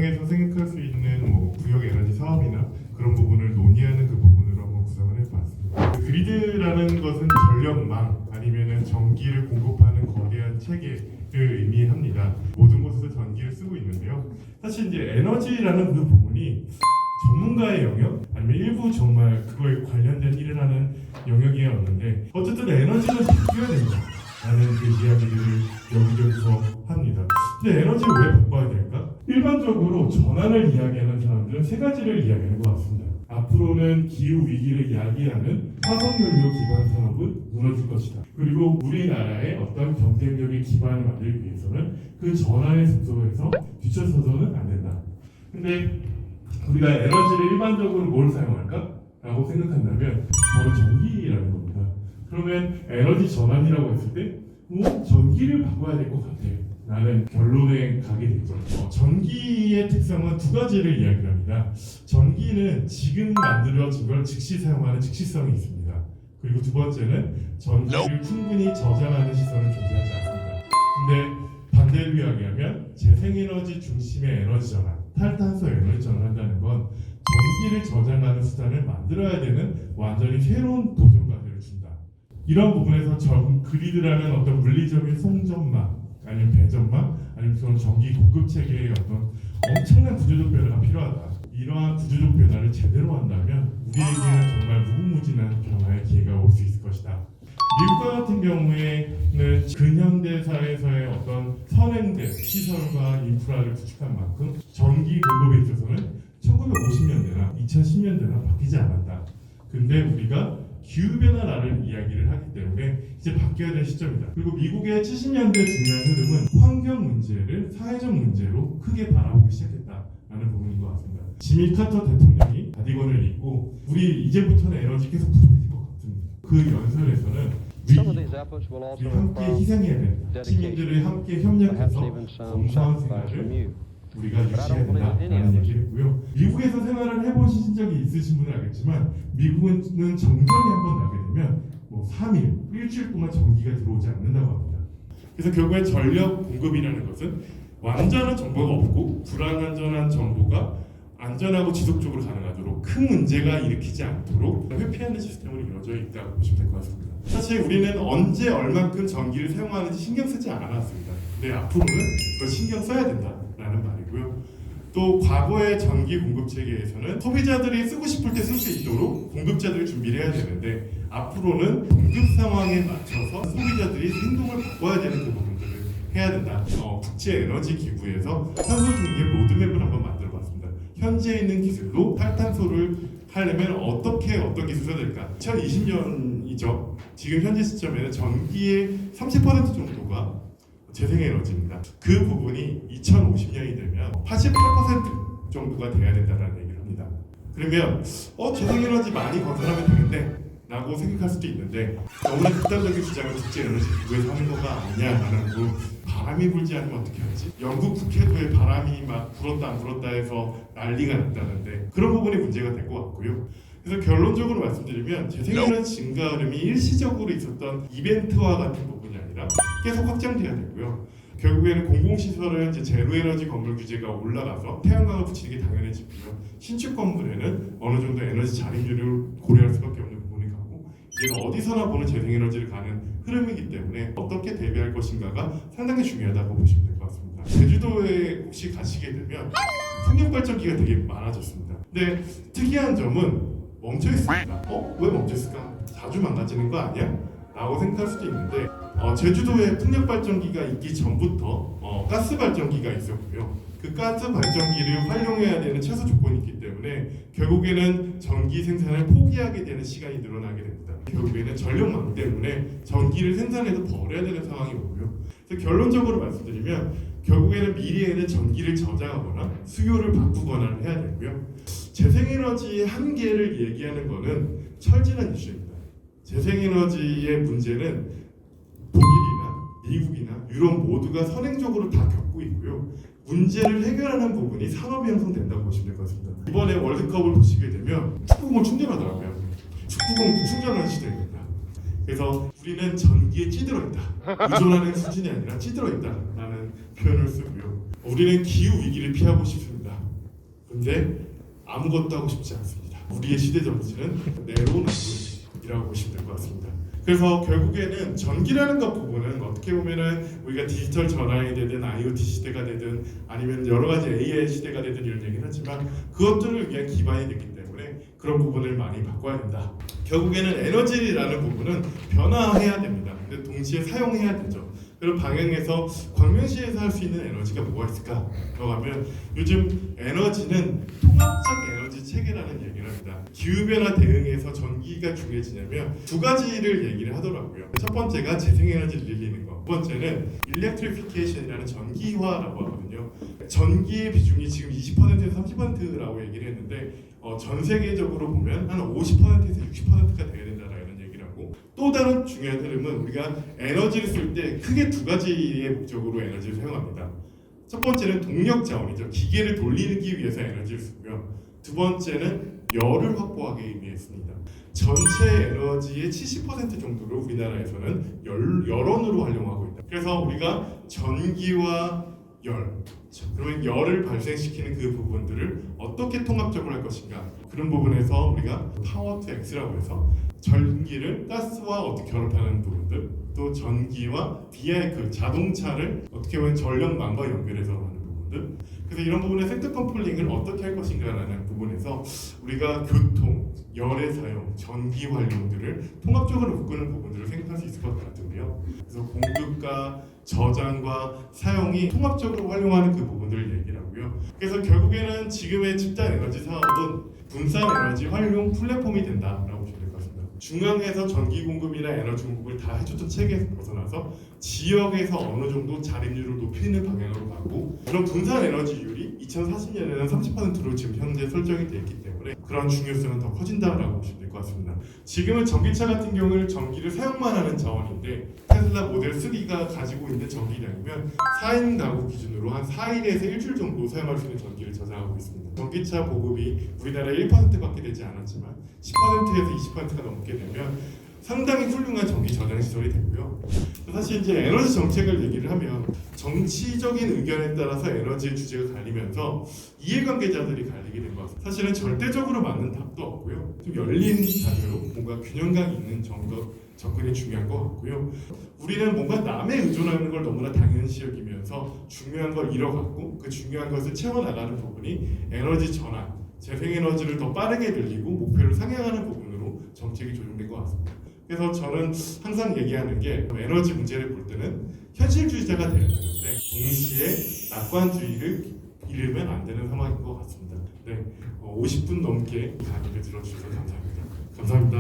과정에서 생각할 수 있는 구역 에너지 사업이나 그런 부분을 논의하는 그 부분으로 한번 구성을 해봤습니다. 그 그리드라는 것은 전력망 아니면은 전기를 공급하는 거대한 체계를 의미합니다. 모든 곳에서 전기를 쓰고 있는데요. 사실 이제 에너지라는 그 부분이 전문가의 영역 아니면 일부 정말 그거에 관련된 일을 하는 영역이었는데 어쨌든 에너지는 바뀌어야 된다라는 그 이야기를 여기저기서 합니다. 근데 에너지를 왜 바꿔야 될까? 일반적으로 전환을 이야기하는 사람들은 세 가지를 이야기하는 것 같습니다. 앞으로는 기후 위기를 이야기하는 화석연료 기반 산업은 무너질 것이다. 그리고 우리나라의 어떤 경쟁력의 기반을 만들기 위해서는 그 전환의 속도에서 뒤쳐서서는 안 된다. 근데 우리가 에너지를 일반적으로 뭘 사용할까? 라고 생각한다면 바로 전기라는 겁니다. 그러면 에너지 전환이라고 했을 때 전기를 바꿔야 될 것 같아 라는 결론에 가게 되죠. 전기의 특성은 두 가지를 이야기합니다. 전기는 지금 만들어진 걸 즉시 사용하는 즉시성이 있습니다. 그리고 두 번째는 전기를 충분히 저장하는 시설은 존재하지 않습니다. 근데 반대로 이야기하면 재생에너지 중심의 에너지 전환, 탈탄소 에너지 전환한다는 건 전기를 저장하는 수단을 만들어야 되는 완전히 새로운 도전 과제를 준다. 이런 부분에서 그리드라는 어떤 물리적인 송전망, 아니면 배전망, 아니면 그런 전기 공급 체계의 어떤 엄청난 구조적 변화가 필요하다. 이러한 구조적 변화를 제대로 한다면 우리에게는 정말 무궁무진한 변화의 기회가 올 수 있을 것이다. 미국과 같은 경우에는 근현대사에서의 어떤 선행된 시설과 인프라를 구축한 만큼 전기 공급에 있어서는 1950년대나 2010년대나 바뀌지 않았다. 근데 우리가 기후변화라는 이야기를 하기 때문에 이제 바뀌어야 될 시점이다. 그리고 미국의 70년대 중요한 흐름은 환경 문제를 사회적 문제로 크게 바라보기 시작했다라는 부분인 것 같습니다. 지미 카터 대통령이 가디건을 입고 우리 이제부터는 에너지 계속 부족해질 것 같습니다. 그 연설에서는 우리 함께 희생해야 된다. 시민들이 함께 협력해서 건강한 생활을 우리가 유지해야 된다라는 얘기를 했고요. 미국에서 생활을 해보신 적이 있으신 분은 알겠지만 미국은 정전이 한번 나게 되면 3일, 일주일 동안 전기가 들어오지 않는다고 합니다. 그래서 결국에 전력 공급이라는 것은 완전한 정보가 없고 불안전한 정보가 안전하고 지속적으로 가능하도록 큰 문제가 일으키지 않도록 회피하는 시스템으로 이루어져 있다고 보시면 될 것 같습니다. 사실 우리는 언제 얼만큼 전기를 사용하는지 신경 쓰지 않았습니다. 근데 앞으로는 그걸 신경 써야 된다라는 말이고요. 또 과거의 전기 공급 체계에서는 소비자들이 쓰고 싶을 때 쓸 수 있도록 공급자들이 준비를 해야 되는데 앞으로는 공급 상황에 맞춰서 소비자들이 행동을 바꿔야 되는 그 부분들을 해야 된다. 국제 에너지 기구에서 탄소 중립 로드맵을 한번 만들어봤습니다. 현재 있는 기술로 탈탄소를 하려면 어떤 기술을 써야 될까? 2020년이죠. 지금 현재 시점에는 전기의 30% 정도가 재생에너지입니다. 그 부분이 2050년이 되면 88% 정도가 돼야 된다는 얘기를 합니다. 그러면 재생에너지 많이 건설하면 되겠네 라고 생각할 수도 있는데 너무나 극단적인 주장을 국제에너지 기구에서 하는 거가 아니냐라는 바람이 불지 않으면 어떻게 하지? 영국 국회도에 바람이 막 불었다 안 불었다 해서 난리가 났다는데 그런 부분이 문제가 될 것 같고요. 그래서 결론적으로 말씀드리면 재생에너지 증가 흐름이 일시적으로 있었던 이벤트와 같은 부분이 아니라 계속 확장돼야 되고요. 결국에는 공공시설은 이제 제로에너지 건물 규제가 올라가서 태양광을 붙이는 게 당연해지고요. 신축 건물에는 어느 정도 에너지 자립률을 고려할 수밖에 없는 부분이 가고 이게 어디서나 보는 재생에너지를 가는 흐름이기 때문에 어떻게 대비할 것인가가 상당히 중요하다고 보시면 될 것 같습니다. 제주도에 혹시 가시게 되면 풍력발전기가 되게 많아졌습니다. 근데 특이한 점은 멈춰 있습니다. 왜 멈춰 있을까? 자주 망가지는 거 아니야? 라고 생각할 수도 있는데 제주도에 풍력발전기가 있기 전부터 가스발전기가 있었고요. 그 가스발전기를 활용해야 되는 최소 조건이 있기 때문에 결국에는 전기 생산을 포기하게 되는 시간이 늘어나게 됩니다. 결국에는 전력망 때문에 전기를 생산해도 버려야 되는 상황이 오고요. 그래서 결론적으로 말씀드리면 결국에는 미래에는 전기를 저장하거나 수요를 바꾸거나 해야 되고요. 재생에너지의 한계를 얘기하는 것은 철진한 이슈입니다. 재생에너지의 문제는 독일이나 미국이나 유럽 모두가 선행적으로 다 겪고 있고요. 문제를 해결하는 부분이 산업이 형성된다고 보시면 될 것 같습니다. 이번에 월드컵을 보시게 되면 축구공을 충전하더라고요. 축구공 충전하는 시대입니다. 그래서 우리는 전기에 찌들어 있다. 의존하는 수준이 아니라 찌들어 있다라는 표현을 쓰고요. 우리는 기후 위기를 피하고 싶습니다. 근데 아무것도 하고 싶지 않습니다. 우리의 시대 정치는 내로남불이라고 보시면 될 것 같습니다. 그래서 결국에는 전기라는 것 부분은 어떻게 보면은 우리가 디지털 전환이 되든 IoT 시대가 되든 아니면 여러 가지 AI 시대가 되든 이런 얘기를 하지만 그것들을 위한 기반이 되기 때문에 그런 부분을 많이 바꿔야 된다. 결국에는 에너지라는 부분은 변화해야 됩니다. 근데 동시에 사용해야 되죠. 그런 방향에서 광명시에서 할 수 있는 에너지가 뭐가 있을까? 라고 하면 요즘 에너지는 통합적 에너지 체계라는 얘기를 합니다. 기후변화 대응에서 전기가 중요해지냐면 두 가지를 얘기를 하더라고요. 첫 번째가 재생에너지를 늘리는 거, 두 번째는 일렉트리피케이션이라는 전기화라고 하거든요. 전기의 비중이 지금 20%에서 30%라고 얘기를 했는데 전 세계적으로 보면 한 50%에서 60%가 돼야 된다라는 얘기를 하고, 또 다른 중요한 흐름은 우리가 에너지를 쓸 때 크게 두 가지의 목적으로 에너지를 사용합니다. 첫 번째는 동력 자원이죠. 기계를 돌리기 위해서 에너지를 쓰고요. 두 번째는 열을 확보하기 위해서입니다. 전체 에너지의 70% 정도를 우리나라에서는 열원으로 활용하고 있다. 그래서 우리가 전기와 열, 그러면 열을 발생시키는 그 부분들을 어떻게 통합적으로 할 것인가, 그런 부분에서 우리가 파워 투 X라고 해서 전기를 가스와 어떻게 결합하는 부분들, 또 전기와 비하이클 자동차를 어떻게 보면 전력망과 연결해서 하는 부분들, 그래서 이런 부분의 섹터 컴플링을 어떻게 할 것인가라는 부분에서 우리가 교통, 열의 사용, 전기 활용들을 통합적으로 묶는 부분들을 생각할 수 있을 것 같은데요. 그래서 공급과 저장과 사용이 통합적으로 활용하는 그 부분들을 얘기를 하고요. 그래서 결국에는 지금의 집단 에너지 사업은 분산 에너지 활용 플랫폼이 된다라고 보시면 될 것 같습니다. 중앙에서 전기 공급이나 에너지 공급을 다 해줬던 체계에서 벗어나서 지역에서 어느 정도 자립률을 높이는 방향으로 가고, 그런 분산 에너지율이 2040년에는 30%로 지금 현재 설정이 되어 있기 때문에 그런 중요성은 더 커진다라고 보시면 될 것 같습니다. 지금은 전기차 같은 경우는 전기를 사용만 하는 자원인데, 테슬라 모델 3가 가지고 있는 전기량이면 4인 가구 기준으로 한 4일에서 일주일 정도 사용할 수 있는 전기를 저장하고 있습니다. 전기차 보급이 우리나라에 1%밖에 되지 않았지만 10%에서 20%가 넘게 되면 상당히 훌륭한 전기 저장 시설이 되고요. 사실 이제 에너지 정책을 얘기를 하면 정치적인 의견에 따라서 에너지의 주제가 갈리면서 이해관계자들이 갈리게 된 것 같습니다. 사실은 절대적으로 맞는 답도 없고요. 좀 열린 자세로 뭔가 균형감 있는 접근이 중요한 것 같고요. 우리는 뭔가 남에 의존하는 걸 너무나 당연시 여기면서 중요한 걸 잃어갔고, 그 중요한 것을 채워나가는 부분이 에너지 전환, 재생에너지를 더 빠르게 늘리고 목표를 상향하는 부분으로 정책이 조정된 것 같습니다. 그래서 저는 항상 얘기하는 게, 에너지 문제를 볼 때는 현실주의자가 되어야 되는데 동시에 낙관주의를 잃으면 안 되는 상황인 것 같습니다. 네, 50분 넘게 강의를 들어주셔서 감사합니다. 감사합니다.